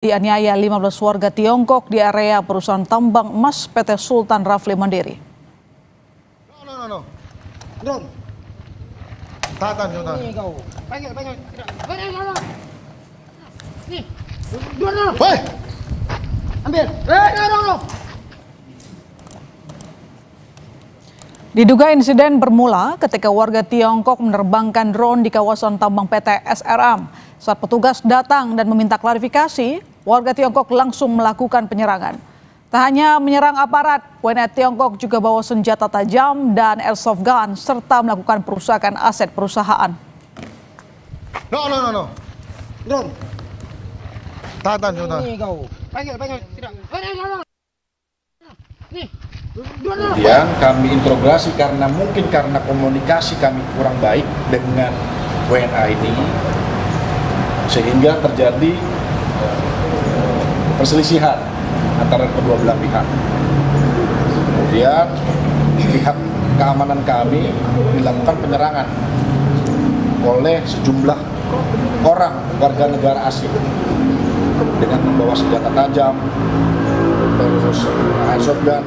Dianiaya 15 warga Tiongkok di area perusahaan tambang emas PT Sultan Rafli Mandiri. No. Drone. Tahan. Ini kau. Panggil. Nih. Drone. Woi. Ambil. No. Diduga insiden bermula ketika warga Tiongkok menerbangkan drone di kawasan tambang PT SRM. Saat petugas datang dan meminta klarifikasi, warga Tiongkok langsung melakukan penyerangan. Tak hanya menyerang aparat, WNI Tiongkok juga bawa senjata tajam dan airsoft gun serta melakukan perusakan aset perusahaan. No. Drone. Tahan. Ini kau. Panggil. Tidak. No. Nih. Kemudian kami interogasi karena komunikasi kami kurang baik dengan WNA ini, sehingga terjadi perselisihan antara kedua belah pihak. Kemudian pihak keamanan kami dilakukan penyerangan oleh sejumlah orang warga negara asing dengan membawa senjata tajam, terus airsoft gun.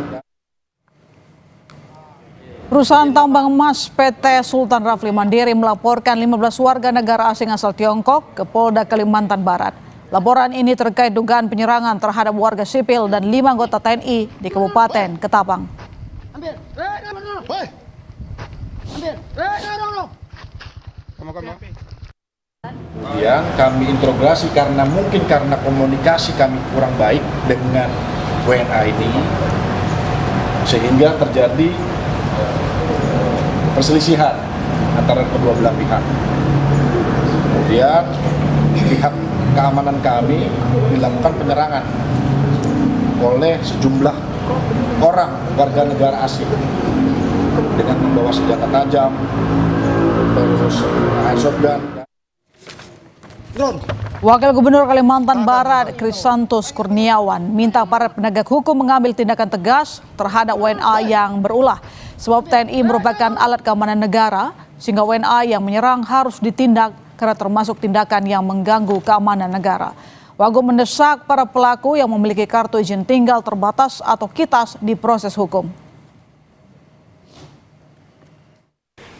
Perusahaan tambang emas PT Sultan Rafli Mandiri melaporkan 15 warga negara asing asal Tiongkok ke Polda Kalimantan Barat. Laporan ini terkait dugaan penyerangan terhadap warga sipil dan 5 anggota TNI di Kabupaten Ketapang. Ambil. Woi. Ambil. No. Kamu. Yang kami interogasi karena komunikasi kami kurang baik dengan WNA ini, sehingga terjadi perselisihan antara kedua belah pihak. Kemudian pihak keamanan kami dilakukan penyerangan oleh sejumlah orang warga negara asing dengan membawa senjata tajam, terus airsoft gun. Drone. Wakil Gubernur Kalimantan Barat Krisantus Kurniawan minta para penegak hukum mengambil tindakan tegas terhadap WNA yang berulah. Sebab TNI merupakan alat keamanan negara, sehingga WNA yang menyerang harus ditindak karena termasuk tindakan yang mengganggu keamanan negara. Wagub mendesak para pelaku yang memiliki kartu izin tinggal terbatas atau KITAS diproses hukum.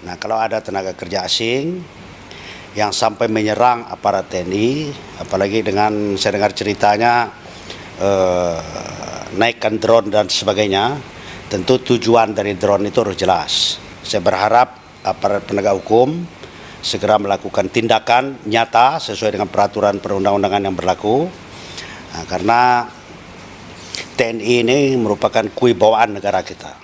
Nah, kalau ada tenaga kerja asing yang sampai menyerang aparat TNI, apalagi dengan saya dengar ceritanya naikkan drone dan sebagainya, tentu tujuan dari drone itu harus jelas. Saya berharap aparat penegak hukum segera melakukan tindakan nyata sesuai dengan peraturan perundang-undangan yang berlaku, nah, karena TNI ini merupakan kewibawaan negara kita.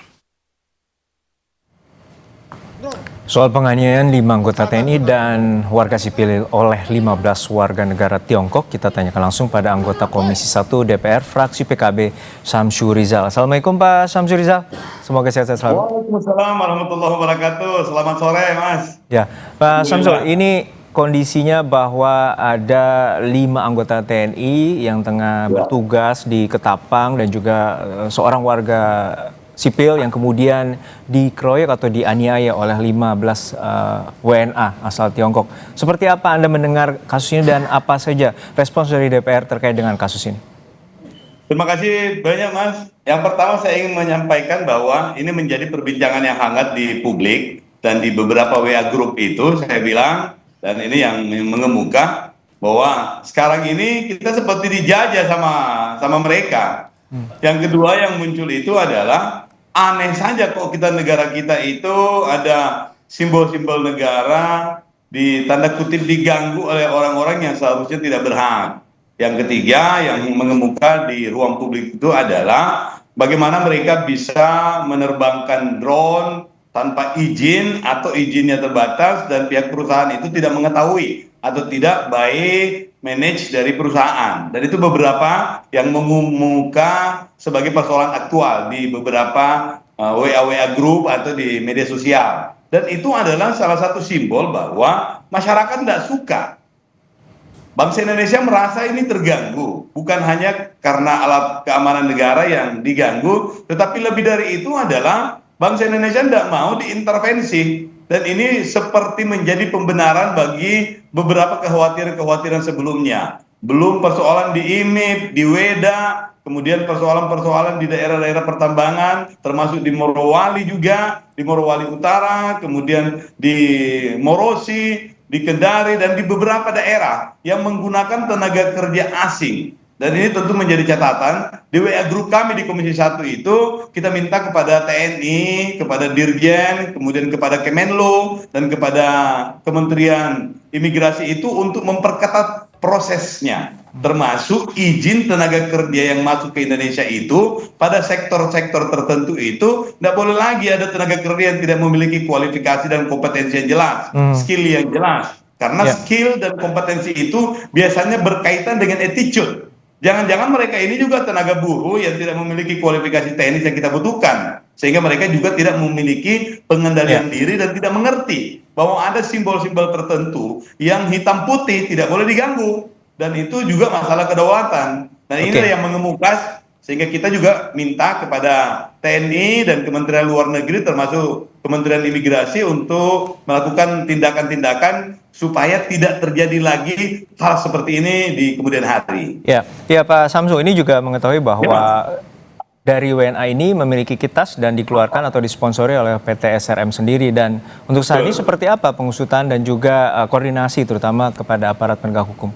Soal penganiayaan 5 anggota TNI dan warga sipil oleh 15 warga negara Tiongkok, kita tanyakan langsung pada anggota Komisi 1 DPR fraksi PKB Samsu Rizal. Assalamualaikum Pak Samsu Rizal, semoga sehat selalu. Waalaikumsalam warahmatullahi wabarakatuh. Selamat sore Mas. Ya Pak Samsu, ini kondisinya bahwa ada 5 anggota TNI yang tengah bertugas di Ketapang dan juga seorang warga sipil yang kemudian dikeroyok atau dianiaya oleh 15 WNA asal Tiongkok. Seperti apa Anda mendengar kasus ini dan apa saja respons dari DPR terkait dengan kasus ini? Terima kasih banyak Mas. Yang pertama saya ingin menyampaikan bahwa ini menjadi perbincangan yang hangat di publik dan di beberapa WA group itu saya bilang, dan ini yang mengemuka bahwa sekarang ini kita seperti dijajah sama mereka. Yang kedua yang muncul itu adalah aneh saja kok negara kita itu ada simbol-simbol negara di tanda kutip diganggu oleh orang-orang yang seharusnya tidak berhak. Yang ketiga yang mengemuka di ruang publik itu adalah bagaimana mereka bisa menerbangkan drone tanpa izin atau izinnya terbatas dan pihak perusahaan itu tidak mengetahui atau tidak baik manage dari perusahaan. Dan itu beberapa yang mengemuka sebagai persoalan aktual di beberapa WA group atau di media sosial. Dan itu adalah salah satu simbol bahwa masyarakat tidak suka. Bangsa Indonesia merasa ini terganggu. Bukan hanya karena alat keamanan negara yang diganggu, tetapi lebih dari itu adalah bangsa Indonesia tidak mau diintervensi. Dan ini seperti menjadi pembenaran bagi beberapa kekhawatiran-kekhawatiran sebelumnya. belum persoalan di IMIP, di Weda, kemudian persoalan-persoalan di daerah-daerah pertambangan, termasuk di Morowali juga, di Morowali Utara, kemudian di Morosi, di Kendari, dan di beberapa daerah yang menggunakan tenaga kerja asing. Dan ini tentu menjadi catatan, di WA Group kami di Komisi 1 itu, kita minta kepada TNI, kepada Dirjen, kemudian kepada Kemenlo, dan kepada Kementerian Imigrasi itu untuk memperketat prosesnya, termasuk izin tenaga kerja yang masuk ke Indonesia itu pada sektor-sektor tertentu itu tidak boleh lagi ada tenaga kerja yang tidak memiliki kualifikasi dan kompetensi yang jelas, skill yang jelas, karena skill dan kompetensi itu biasanya berkaitan dengan attitude. Jangan-jangan mereka ini juga tenaga buruh yang tidak memiliki kualifikasi teknis yang kita butuhkan, sehingga mereka juga tidak memiliki pengendalian diri dan tidak mengerti bahwa ada simbol-simbol tertentu yang hitam putih tidak boleh diganggu, dan itu juga masalah kedaulatan. Nah, inilah yang mengemukas, sehingga kita juga minta kepada TNI dan Kementerian Luar Negeri termasuk Kementerian Imigrasi untuk melakukan tindakan-tindakan supaya tidak terjadi lagi hal seperti ini di kemudian hari. Ya Pak Samsul, ini juga mengetahui bahwa dari WNA ini memiliki kitas dan dikeluarkan atau disponsori oleh PT SRM sendiri, dan untuk saat ini seperti apa pengusutan dan juga koordinasi terutama kepada aparat penegak hukum?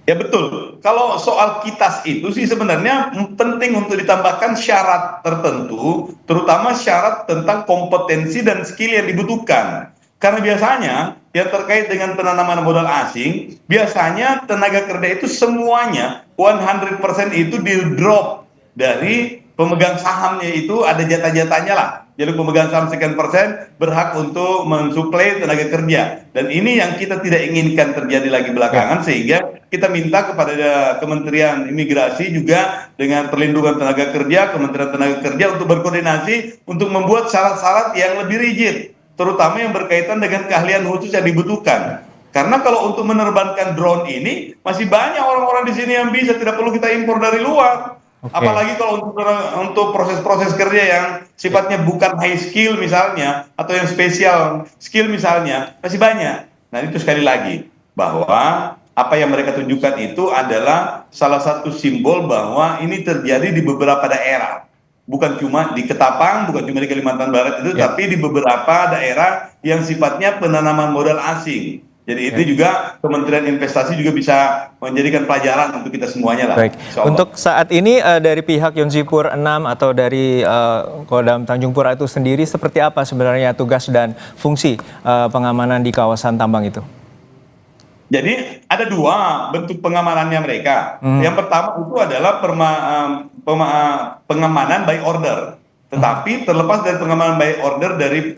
Ya betul, kalau soal kitas itu sih sebenarnya penting untuk ditambahkan syarat tertentu, terutama syarat tentang kompetensi dan skill yang dibutuhkan. Karena biasanya yang terkait dengan penanaman modal asing, biasanya tenaga kerja itu semuanya 100% itu di drop dari pemegang sahamnya, itu ada jatah-jatahnya lah. Jadi pemegang saham sekian persen berhak untuk mensuplai tenaga kerja. Dan ini yang kita tidak inginkan terjadi lagi belakangan, sehingga kita minta kepada Kementerian Imigrasi juga dengan perlindungan tenaga kerja, Kementerian Tenaga Kerja untuk berkoordinasi untuk membuat syarat-syarat yang lebih rigid, terutama yang berkaitan dengan keahlian khusus yang dibutuhkan. Karena kalau untuk menerbangkan drone ini, masih banyak orang-orang di sini yang bisa, tidak perlu kita impor dari luar. Apalagi kalau untuk proses-proses kerja yang sifatnya bukan high skill misalnya, atau yang spesial skill misalnya, masih banyak. Nah, itu sekali lagi, bahwa apa yang mereka tunjukkan itu adalah salah satu simbol bahwa ini terjadi di beberapa daerah. Bukan cuma di Ketapang, bukan cuma di Kalimantan Barat itu, tapi di beberapa daerah yang sifatnya penanaman modal asing. Jadi itu juga Kementerian Investasi juga bisa menjadikan pelajaran untuk kita semuanya lah. Baik. Untuk saat ini dari pihak Yonsipur 6 atau dari Kodam Tanjung Pura itu sendiri seperti apa sebenarnya tugas dan fungsi pengamanan di kawasan tambang itu? Jadi ada dua bentuk pengamanannya mereka. Yang pertama itu adalah pengamanan by order. Tetapi terlepas dari pengamanan by order dari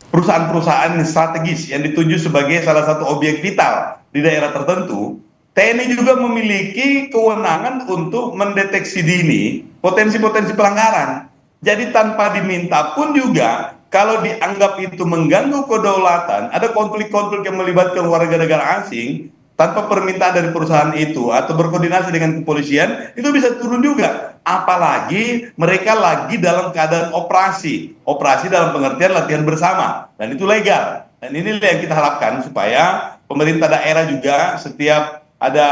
perusahaan-perusahaan strategis yang ditunjuk sebagai salah satu objek vital di daerah tertentu, TNI juga memiliki kewenangan untuk mendeteksi dini potensi-potensi pelanggaran. Jadi tanpa diminta pun juga, kalau dianggap itu mengganggu kedaulatan, ada konflik-konflik yang melibatkan warga negara asing, tanpa permintaan dari perusahaan itu atau berkoordinasi dengan kepolisian, itu bisa turun juga. Apalagi mereka lagi dalam keadaan operasi dalam pengertian latihan bersama, dan itu legal. Dan inilah yang kita harapkan, supaya pemerintah daerah juga setiap ada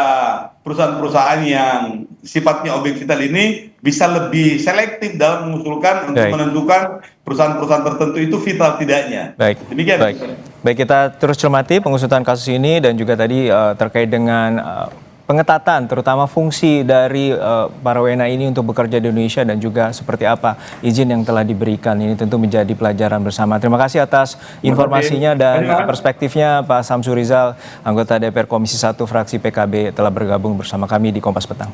perusahaan-perusahaan yang sifatnya objek vital ini bisa lebih selektif dalam mengusulkan untuk menentukan perusahaan-perusahaan tertentu itu vital tidaknya. Baik. Demikian. Baik, kita terus cermati pengusutan kasus ini dan juga tadi terkait dengan pengetatan terutama fungsi dari para WNA ini untuk bekerja di Indonesia dan juga seperti apa izin yang telah diberikan. Ini tentu menjadi pelajaran bersama. Terima kasih atas informasinya dan perspektifnya Pak Samsul Rizal, anggota DPR Komisi 1 fraksi PKB, telah bergabung bersama kami di Kompas Petang.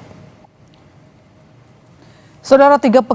Saudara, 3